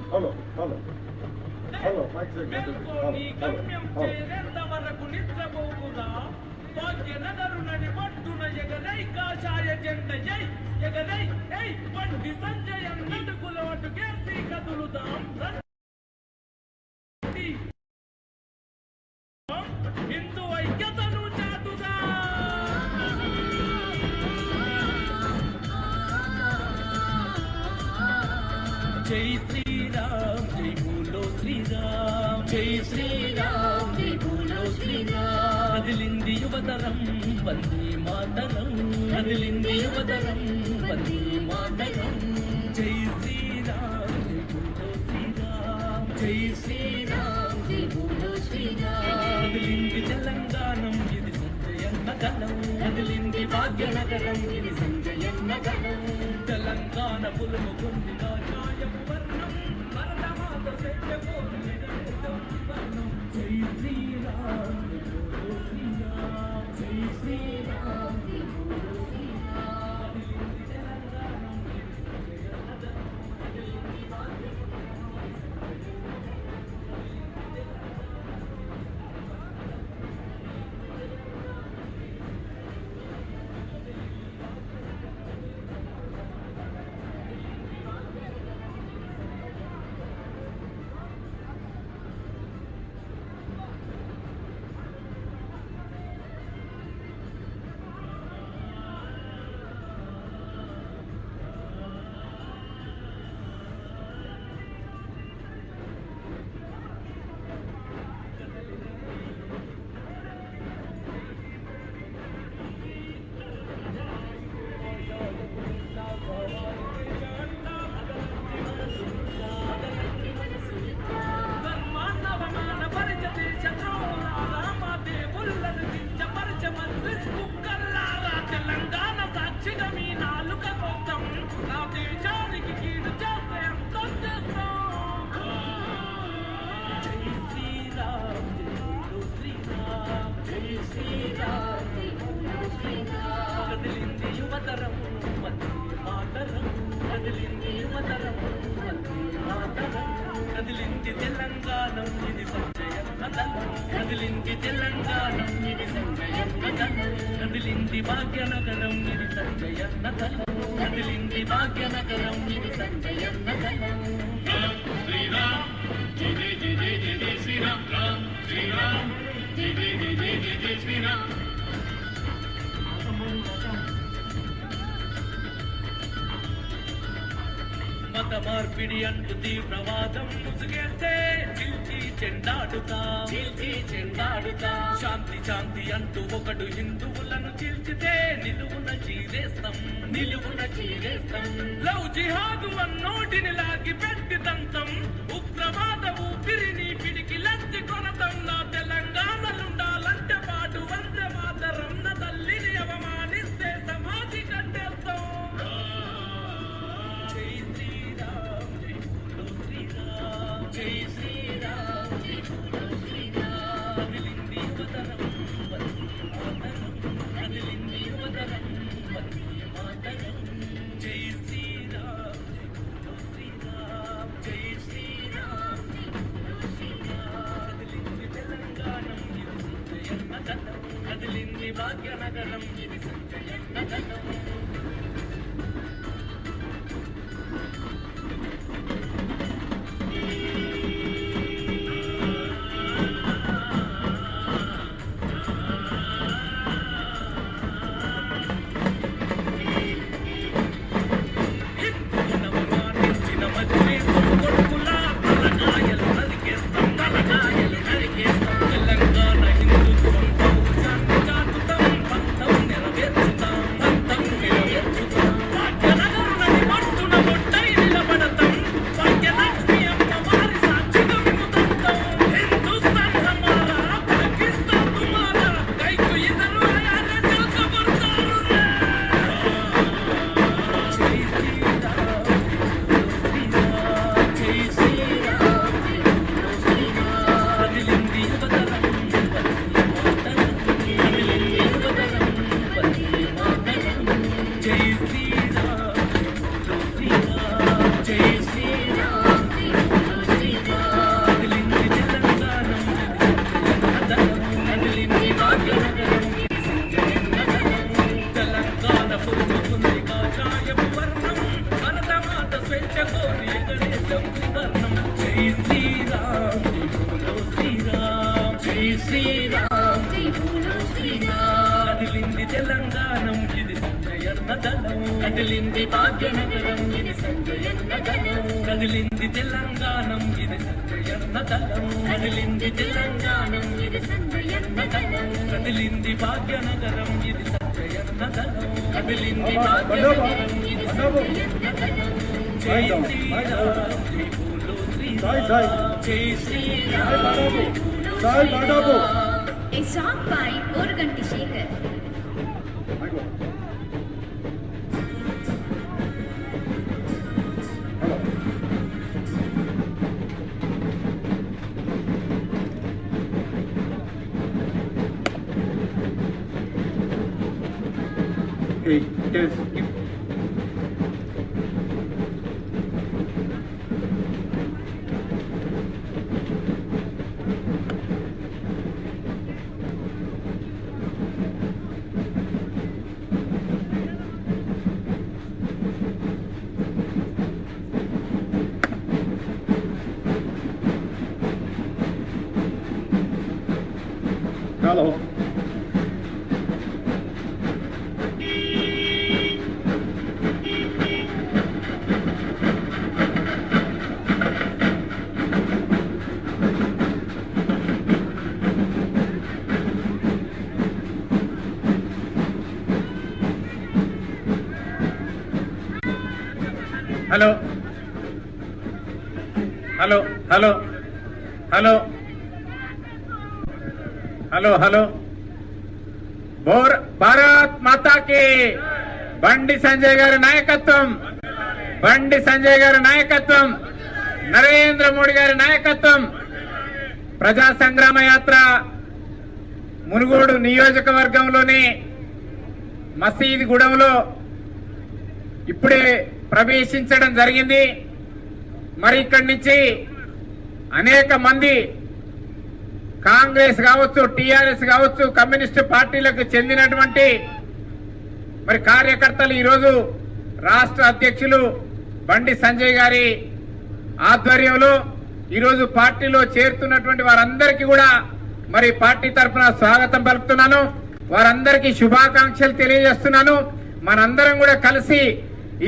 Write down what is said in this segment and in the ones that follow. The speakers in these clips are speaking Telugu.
హలో హలో హలో నగరునని పట్టున ఎగరై కాషాయ జెండ జై ఎగరై ఏయ్ పండి సంజయ నడుకుల వటు కేసి కదులుదాం హిందూ ఐక్యతను చాటుదా జై శ్రీరామ్ జై బోలో శ్రీరామ్ జై శ్రీరామ్ జై బోలో శ్రీరామ్ కదిలింది యువతరం వందే మాతరం కదిలింది యువతరం వందే మాతరం జై శ్రీరామ్ జై బోలో శ్రీరామ్ జై శ్రీరామ్ జై బోలో శ్రీరామ్ కదిలింది తెలంగాణం ఇది సంజయన్న కలం కదిలింది భాగ్యనగరం ఇది సంజయన్న కలం తెలంగాణ పులుము కొన్ని కాషాయపు వర్ణం భరతమాత శక్యకోరు వర్ణం జై శ్రీరామ్ జై శ్రీరామ్ జై బోలో శ్రీరామ్ కదిలింది తెలంగాణం కదిలింది తెలంగాణ సాక్షిగా మీ నాలుక కోసం నా దేశానికి కీడు చేస్తే ఎంతో చేస్తాం జై శ్రీరామ్ జై బోలో శ్రీరామ్ జై శ్రీరామ్ జై బోలో శ్రీరామ్ కదిలింది యువతరం వందే మాతరం కదిలింది యువతరం వందే మాతరం కదిలింది తెలంగాణం ఇది సంజయన్న కలం కదిలింది తెలంగాణం ఇది సంజయన్న కలం కదిలింది భాగ్యనగరం ఇది సంజయన్న కలం కదిలింది భాగ్యనగరం ఇది సంజయన్న కలం శ్రీరామ్ జై జై జై జై జై జై శ్రీరామ్ రామ్ శ్రీరామ్ జై జై జై జై జై జై శ్రీరామ్ మత మార్పిడి అంటూ తీవ్రవాదం ముసుగేస్తే చీల్చి చెండాడుతా శాంతి శాంతి అంటూ ఒకడు హిందువులను చీల్చితే నిలువున చీరేస్తాం లవ్ జిహాదు అన్నోటిని లాగి పెట్టి తంతం ఉగ్రవాద ఊపిరిని పిడికి లచ్చి కొనతం నా తెలంగాణలుండాలంటే పాటు వందే మాతరం నా తల్లిని అవమానిస్తే సమాధి కట్టేస్తాం జై శ్రీరామ్ జై బోలో శ్రీరామ్ జై శ్రీరామ్ జై బోలో శ్రీరామ్ కదిలింది యువతరం వందే మాతరం కదిలింది భాగ్యనగరం ఇది సంజయన్న గణం. కదిలింది తెలంగాణం ఇది సంజయన్న గణం. కదిలింది భాగ్యనగరం ఇది సంజయన్న గణం. కదిలింది తెలంగాణం ఇది సంజయన్న గణం. కదిలింది తెలంగాణం ఇది సంజయన్న గణం. కదిలింది భాగ్యనగరం ఇది సంజయన్న గణం. కదిలింది భాగ్యనగరం ఇది సంజయన్న గణం. జై శ్రీరామ్ జై బోలో శ్రీరామ్ జై శ్రీరామ్ జై బోలో Sriram. A song by Oruganti Shekhar. Hello. Hello. Hello. Hello. Hello. Hello hello Bharat మాతాకి బండి సంజయ్ గారి నాయకత్వం, బండి సంజయ్ గారి నాయకత్వం, నరేంద్ర మోడీ గారి నాయకత్వం. ప్రజా సంగ్రామ యాత్ర మునుగోడు నియోజకవర్గంలోని మసీద్ గూడెంలో ఇప్పుడే ప్రవేశించడం జరిగింది. మరి ఇక్కడి నుంచి అనేక మంది కాంగ్రెస్ కావచ్చు, టిఆర్ఎస్ కావచ్చు, కమ్యూనిస్టు పార్టీలకు చెందినటువంటి మరి కార్యకర్తలు ఈరోజు రాష్ట్ర అధ్యక్షులు బండి సంజయ్ గారి ఆధ్వర్యంలో ఈరోజు పార్టీలో చేరుతున్నటువంటి వారందరికీ కూడా మరి పార్టీ తరఫున స్వాగతం పలుకుతున్నాను. వారందరికీ శుభాకాంక్షలు తెలియజేస్తున్నాను. మనందరం కూడా కలిసి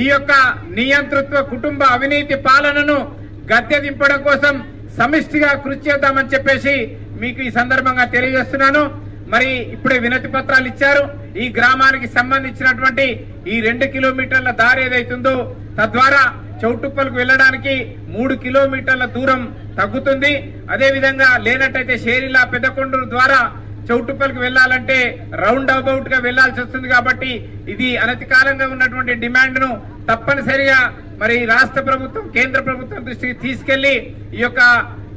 ఈ యొక్క నియంతృత్వ కుటుంబ అవినీతి పాలనను గద్దె దింపడం కోసం సమిష్టిగా కృషి చేద్దామని చెప్పేసి మీకు ఈ సందర్భంగా తెలియజేస్తున్నాను. మరి ఇప్పుడే వినతి పత్రాలు ఇచ్చారు. ఈ గ్రామానికి సంబంధించినటువంటి ఈ 2 కిలోమీటర్ల దారి ఏదైతుందో తద్వారా చౌటుప్పలకు వెళ్ళడానికి 3 కిలోమీటర్ల దూరం తగ్గుతుంది. అదేవిధంగా లేనట్టయితే షేరిలా పెద్దకొండూరు ద్వారా చౌటుప్పలకు వెళ్లాలంటే రౌండ్ అబౌట్ గా వెళ్లాల్సి వస్తుంది. కాబట్టి ఇది అనతి కాలంగా ఉన్నటువంటి డిమాండ్ ను తప్పనిసరిగా మరి రాష్ట్ర ప్రభుత్వం, కేంద్ర ప్రభుత్వం దృష్టికి తీసుకెళ్లి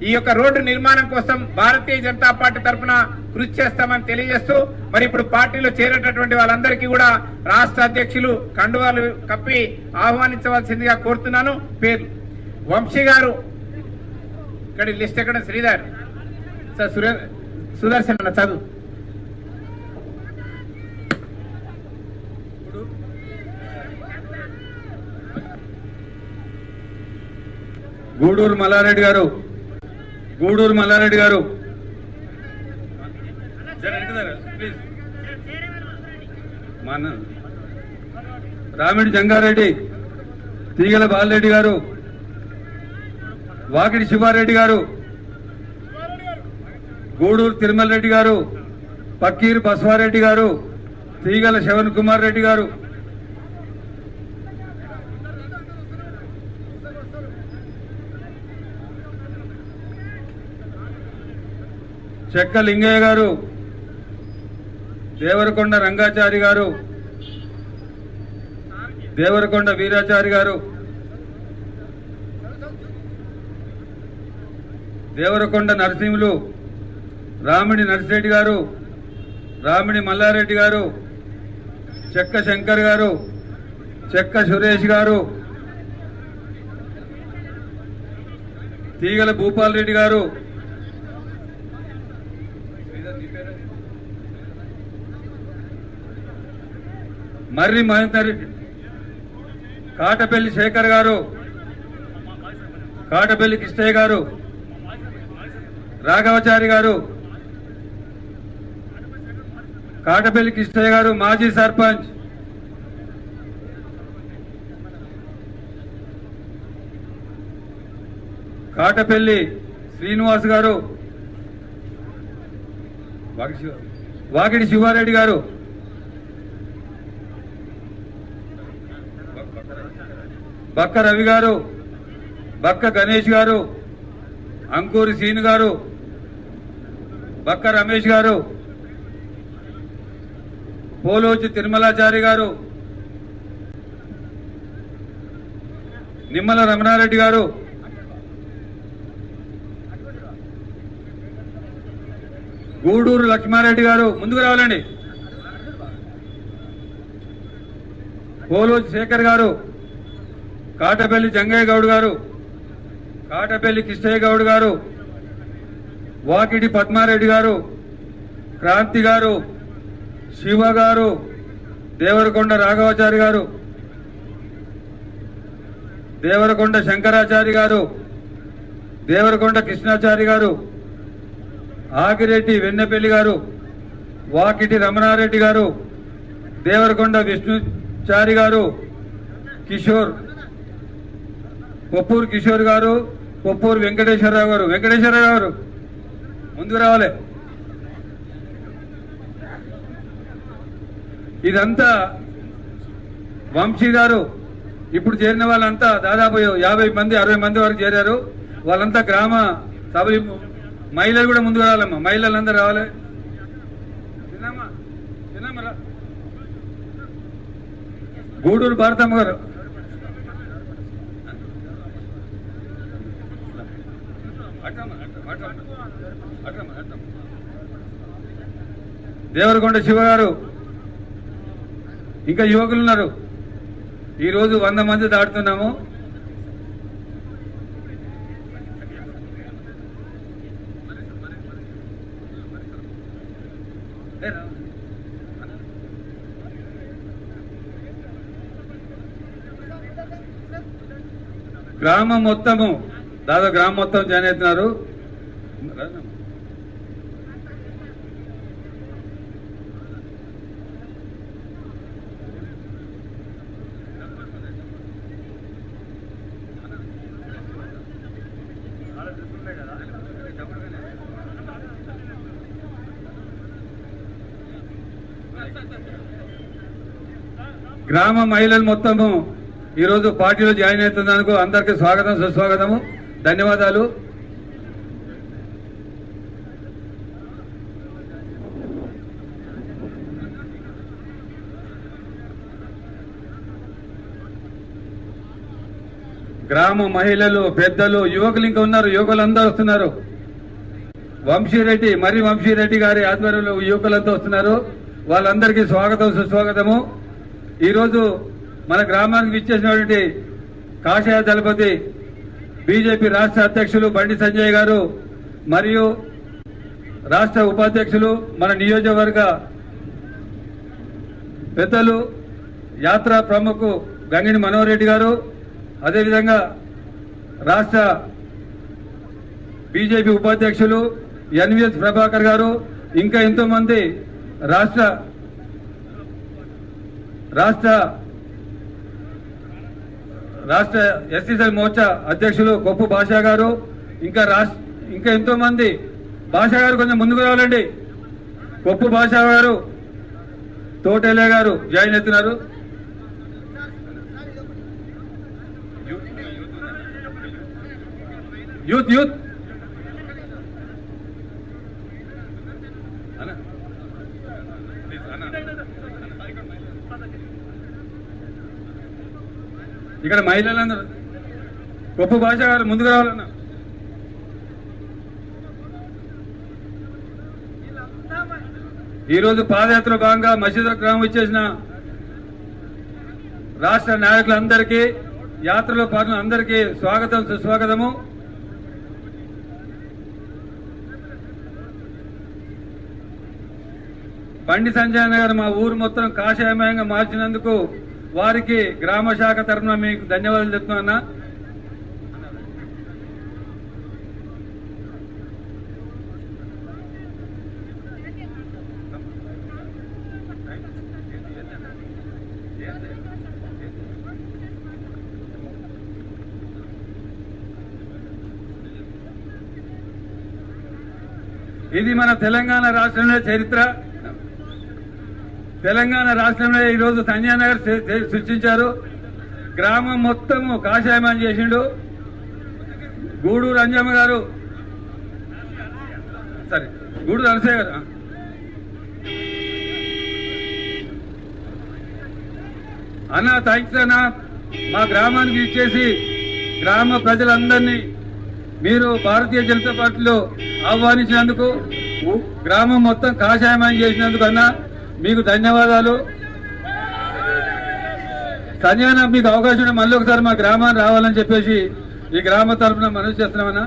ఈ యొక్క రోడ్డు నిర్మాణం కోసం భారతీయ జనతా పార్టీ తరఫున కృషి చేస్తామని తెలియజేస్తూ మరి ఇప్పుడు పార్టీలో చేరేటటువంటి వాళ్ళందరికీ కూడా రాష్ట్ర అధ్యక్షులు కండువాలు కప్పి ఆహ్వానించవలసిందిగా కోరుతున్నాను. పేరు వంశీ గారు, ఇక్కడ లిస్ట్ ఎక్కడ శ్రీధర్ సార్, సుదర్శన్ అన్న చదువు. గూడూరు మల్లారెడ్డి గారు, గూడూరు మల్లారెడ్డి గారు, ప్లీజ్. రామిడి జంగారెడ్డి, తీగల బాలరెడ్డి గారు, వాకిడి శివారెడ్డి గారు, గూడూరు తిరుమల రెడ్డి గారు, పక్కీరు బసవారెడ్డి గారు, తీగల శవన్ కుమార్ రెడ్డి గారు, చెక్క లింగయ్య గారు, దేవరకొండ రంగాచారి గారు, దేవరకొండ వీరాచారి గారు, దేవరకొండ నరసింహులు, రామిడి నర్సిరెడ్డి గారు, రామిడి మల్లారెడ్డి గారు, చెక్క శంకర్ గారు, చెక్క సురేష్ గారు, తీగల భూపాల్ రెడ్డి గారు, మర్రి మహేందర్ రెడ్డి, కాటపల్లి శేఖర్ గారు, కాటపల్లి కృష్ణయ్య గారు, రాఘవచారి గారు, కాటపల్లి కృష్ణయ్య గారు మాజీ సర్పంచ్, కాటపల్లి శ్రీనివాస్ గారు, వాకిడి శివారెడ్డి గారు, బక్క రవి గారు, బక్క గణేష్ గారు, అంకూరి సీను గారు, బక్క రమేష్ గారు, పోలోచి తిరుమలాచారి గారు, నిమ్మల రమణారెడ్డి గారు, గూడూరు లక్ష్మారెడ్డి గారు, ముందుకు రావాలండి, పోలోచి శేఖర్ గారు, కాటపల్లి జంగయ్య గౌడ్ గారు, కాటపల్లి కృష్ణయ్య గౌడ్ గారు, వాకిడి పద్మారెడ్డి గారు, క్రాంతి గారు, శివ గారు, దేవరకొండ రాఘవాచారి గారు, దేవరకొండ శంకరాచారి గారు, దేవరకొండ కృష్ణాచారి గారు, ఆగిరెడ్డి వెన్నెపల్లి గారు, వాకిటి రమణారెడ్డి గారు, దేవరకొండ విష్ణుచారి గారు, కిషోర్, కొప్పూరు కిషోర్ గారు, కొప్పూరు వెంకటేశ్వరరావు గారు, వెంకటేశ్వరరావు గారు ముందుకు రావాలి. ఇదంతా వంశీ గారు, ఇప్పుడు చేరిన వాళ్ళంతా దాదాపు 50 మంది 60 మంది వరకు చేరారు. వాళ్ళంతా గ్రామ సభలు, మహిళలు కూడా ముందుకు రావాలమ్మా, మహిళలందరూ రావాలి. గూడూరు భారతమ్మ గారు, దేవరకొండ శివ గారు, ఇంకా యువకులు ఉన్నారు. ఈరోజు 100 మంది దాటుతున్నాము. గ్రామం మొత్తము, దాదాపు గ్రామం మొత్తం జాయిన్ అవుతున్నారు. గ్రామ మహిళలు మొత్తము ఈరోజు పార్టీలో జాయిన్ అవుతున్నందుకు అందరికీ స్వాగతం, సుస్వాగతము, ధన్యవాదాలు. గ్రామ మహిళలు, పెద్దలు, యువకులు ఇంకా ఉన్నారు. యువకులు అందరూ వస్తున్నారు. వంశీరెడ్డి, మర్రి వంశీరెడ్డి గారి ఆధ్వర్యంలో యువకులంతా వస్తున్నారు. వాళ్ళందరికీ స్వాగతం, సుస్వాగతము. ఈరోజు మన గ్రామానికి విచ్చేసినటువంటి కాషాయ దళపతి బీజేపీ రాష్ట్ర అధ్యక్షులు బండి సంజయ్ గారు మరియు రాష్ట్ర ఉపాధ్యక్షులు, మన నియోజకవర్గ పెద్దలు, యాత్రా ప్రముఖు గంగిని మనోహర్ రెడ్డి గారు, అదేవిధంగా రాష్ట్ర బీజేపీ ఉపాధ్యక్షులు ఎన్వీఎస్ ప్రభాకర్ గారు, ఇంకా ఎంతో మంది రాష్ట్ర ఎస్సీసీ మోర్చా అధ్యక్షులు కొప్పు భాషా గారు, ఇంకా ఎంతో మంది. భాషా గారు కొంచెం ముందుకు రావాలండి. కొప్పు భాషా గారు, తోటేలే గారు జాయిన్ అవుతున్నారు. యూత్ ఇక్కడ మహిళలందరూ. గొప్ప భాష గారు ముందుకు రావాలన్నా. ఈరోజు పాదయాత్ర భాగంగా మసీదు గ్రామం ఇచ్చేసిన రాష్ట్ర నాయకులందరికీ, యాత్రలో పాల్గొన్న అందరికీ స్వాగతం, సుస్వాగతము. బండి సంజయ్ గారు మా ఊరు మొత్తం కాషాయమయంగా మార్చినందుకు వారికి గ్రామ శాఖ తరఫున మీకు ధన్యవాదాలు చెప్తున్నా. ఇది మన తెలంగాణ రాష్ట్రంలో చరిత్ర. తెలంగాణ రాష్ట్రంలో ఈరోజు సంజయ్ నగర్ సృష్టించారు. గ్రామం మొత్తము కాషాయమని చేసిండు. గూడూరు అంజమ్మ గారు, సరే గూడూరు అనసయ్య గారు, అన్న థ్యాంక్స్ అన్న. మా గ్రామానికి ఇచ్చేసి గ్రామ ప్రజలందరినీ మీరు భారతీయ జనతా పార్టీలో ఆహ్వానించినందుకు, గ్రామం మొత్తం కాషాయమని చేసినందుకు అన్న మీకు ధన్యవాదాలు. సంజయ్ మీకు అవకాశం ఉంటే మళ్ళీ ఒకసారి మా గ్రామాన్ని రావాలని చెప్పేసి ఈ గ్రామ తరఫున మనవి చేస్తున్నామన్నా.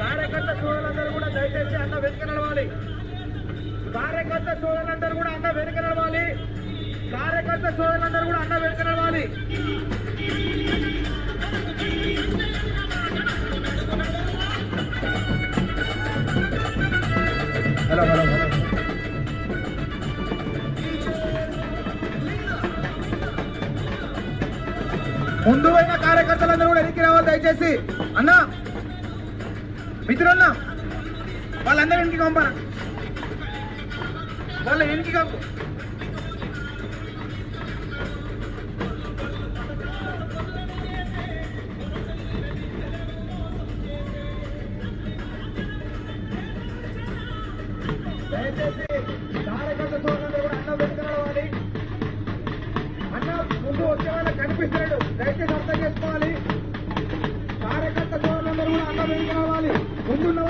కార్యకర్త సోదరులందరూ కూడా దయచేసి అన్న వెనుక నడవాలి. కార్యకర్త సోదరులందరూ కూడా అన్న వెనుక నడవాలి. కార్యకర్త సోదరులందరూ కూడా అన్న వెనుక నడవాలి. ముందు పోయిన కార్యకర్తలందరూ కూడా వెనక్కి రావాలి దయచేసి. అన్న మిత్రున్న వాళ్ళందరూ వెనక్కి పంపరా, వాళ్ళ వెనక్కి కాపు. దయచేసి కార్యకర్త సోదరులందరూ కూడా అన్న వెనుక నడవాలి. అన్న ముందు వచ్చే వాళ్ళకి కనిపిస్తున్నాడు, దయచేసి అర్థం చేసుకోవాలి. కార్యకర్త సోదరులందరూ కూడా అన్న వెనుక రావాలి. ముందున్న